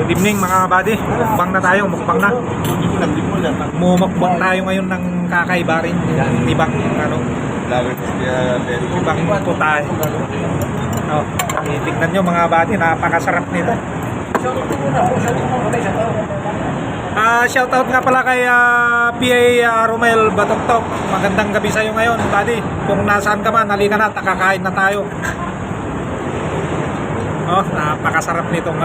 Good evening mga buddy. Mukbang na tayo, mukbang na. Mumukbang tayo ngayon ng kakaiba rin. Ibang ano, ibang putahe. Oh, tignan nyo mga buddy, napakasarap nito. Shoutout nga pala kay PA Romel Batoktok. Magandang gabi sa iyo ngayon, buddy. Kung nasaan ka man, halika na, kakain na tayo. Oh, napakasarap nitong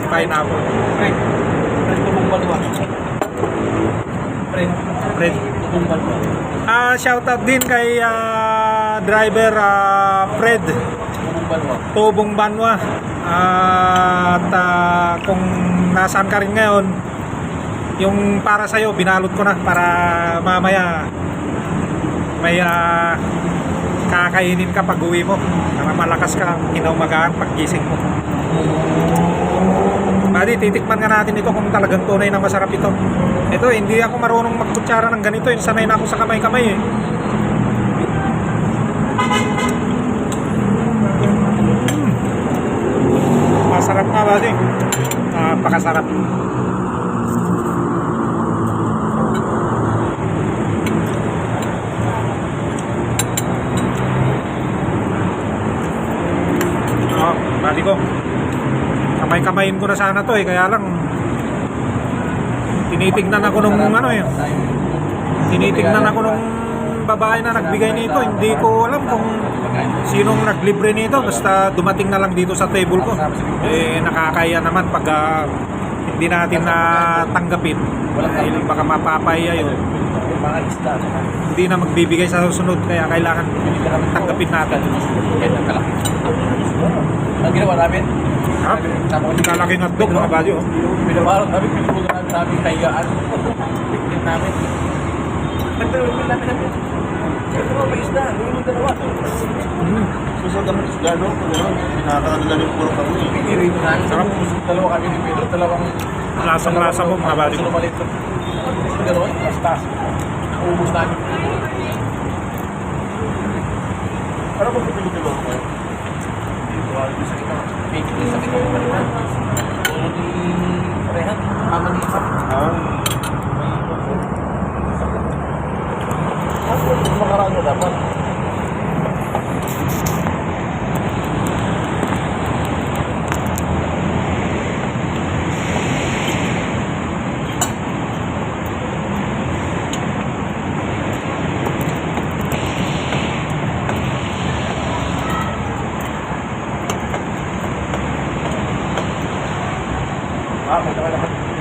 pineapple. Fred. Shoutout din kay driver Fred Tubong Banwa. At kung nasaan ka rin ngayon, yung para sa'yo, binalot ko na para mamaya may kakainin ka pag uwi mo para malakas ka kinaumagahan pag gising mo. Buddy, titikman nga natin ito kung talagang tunay na masarap ito. Ito, hindi ako marunong magkutsara ng ganito. Sanay na ako sa kamay-kamay eh. Masarap nga buddy. Napakasarap. Bali ko, kamay-kamayin ko na sana to eh, kaya lang tinitignan ako nung tinitignan ako nung babae na nagbigay nito. Hindi ko alam kung sinong naglibre nito, basta dumating na lang dito sa table ko. Eh nakakaya naman pag hindi natin tanggapin dahil baka mapapaya yun. Hindi na magbibigay sa susunod, kaya kailangan tanggapin natin. Ang ginawa namin, lalaking hotdog mga buddy oh. Pinabarot namin, pinupunan namin kahigaan. Piknik namin. Nagtawin namin. Ito mo, may isda. Gawin mo dalawa. Susunod naman isda, no? Pinakakadala rin puro kami. Pingirin mo namin. Sarap mo. Dalawa kami ni Pedro. Dalawang lasang-lasa mo mga buddy. Sumalit. Dalawa, pastas. Ubus namin. Ano ba pinipilo ko kayo? Sa kita ko balikan. Ulo ni Rehan, mama ni Isap. Makaraan mo dapat.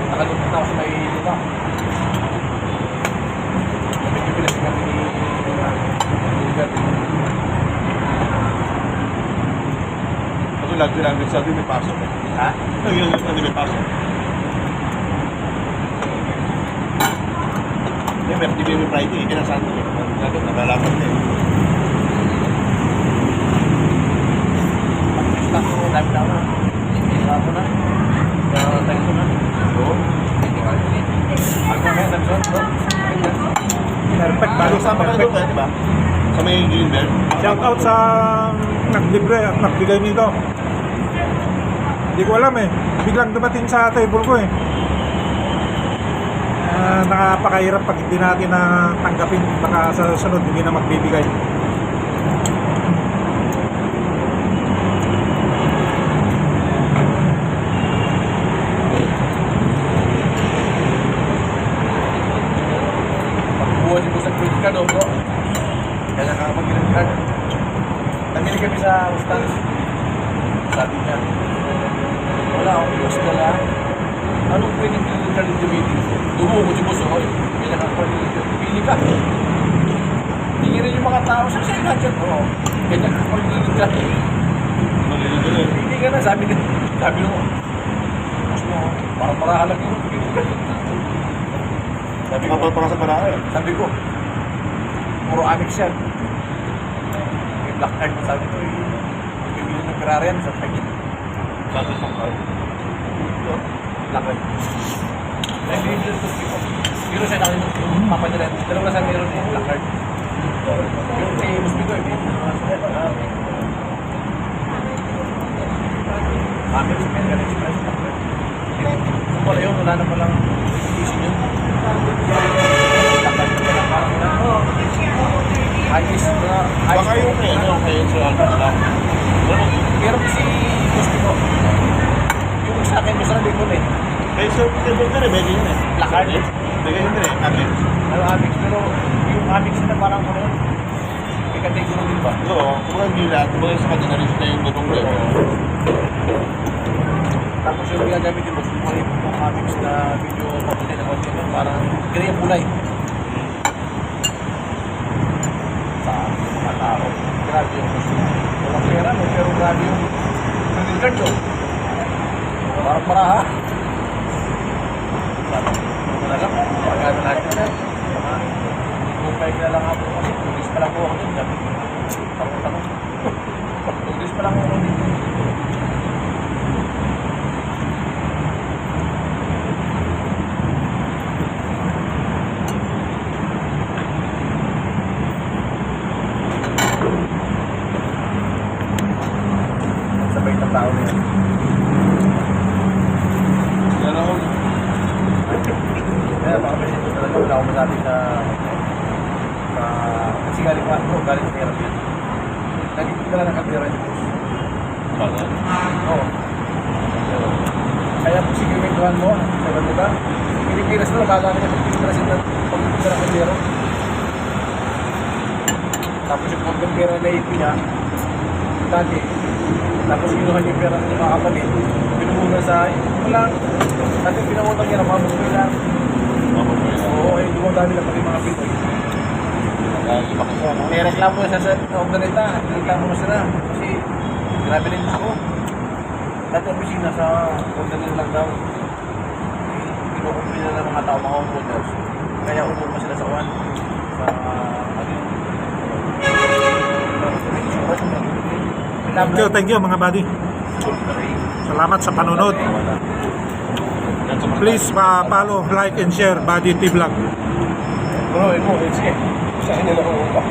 Nakalungkot ako sa may lupa. Nagpipilas kami ni Lugar. Ako lagi lang nagsabi may pasok. Ha? Yung may pasok. Yung may activity may Friday, kinasaan ko. Nakalaman din. Ako, dami na ako. Ako na. Tayo ko na. Oo. Ako na, nagsuot ko. Perfect buddy, Sama ka na doon, perfect. di ba? Sa may Greenbelt. Shoutout sa naglibre at nagbigay nito. Hindi ko alam eh, biglang dumating sa table ko eh. Nakapakahirap pag hindi natin na tanggapin, baka sa sunod hindi na magbibigay. Buwan ko sa credit card, bro. Kaya nakakapag-credit card. Nandili kami sa Mustang. Sabi niya, wala akong gusto na lang. Anong pwedeng credit card yung meeting? Dumuko si Boss, oy. Kaya nakakapag-credit card. Pili ka. Tingin rin yung mga tao sa sa'yo dyan, bro. Kaya nakakapag-credit card. Pili ka na, sabi nung, Boss mo, parang parahalag yung credit card. Sabi ko pa sa paraan. Sabi ko, puro Amex yan. May black card, sabi ko, bibili ng Ferrari yan sa Tagin. Sabi sa card. Black card. May bibili ito ko. Pero siya nakin yung papadala. Dalawa sa meron yung black card. Yung kay Musbi ko, Amex, American Express, black card. wala na palang competition yun. Lakad na palang parang na. Ayos na. Baka yung kay Sir Alvin lang. Pero si gusto ko, yung sa akin, gusto na likod eh. Kay Sir Table ka rin, bigay yun eh. Lakad. Bigay yun rin, amin. Ano, Amix, pero yung Amix na parang ano yun. May kategoro din ba? Oo, kumbaga hindi lahat. Kumbaga sa kanya na rin na yung ganong rin. Tapos yung ginagamit yung mga yung Amix na video papunti na konti yun, parang kaya kulay. Sa mga tao. Grabe yung gusto. Walang pera, no? Pero grabe yung credit card yun. Parang paraha. Sabi, talaga, pagkano natin na. Kung na lang ako, kasi tulis pa lang po ako dun. Sabi, takot-takot. Tulis pa lang ako dun. Sabay ng tao na yan. Yan ako. Kaya baka may sito talaga wala akong masabi sa kasi galing pa ako, galing sa therapy yan. Nagiging ka lang ng kapira yung boss. Baka. Oo. Kaya kung sige kwentuhan mo, sabi mo ba? Pilipinas na, baka ka niya pagpilipinas ng pagpilipinas ng kapira. Tapos yung pagpira na ipin niya, dati, tapos kinuha niya yung pera ng mga kapatid, pinumuna sa, wala, at yung pinamutang niya na mga Pinoy lang. Oo, ay dumadami lang pati mga Pinoy. May reklamo na sa organita, reklamo na sila, kasi grabe rin ako. Dati opisina sa organita lang daw. Kinukumpli na ng mga tao, mga homeowners. Kaya umupo sila sa uwan. Sa, ano yun? Thank you mga buddy. Salamat sa panonood. Please follow, like and share Buddy T Vlog. Bro, ito, sige. Sa inyo lang ako pa.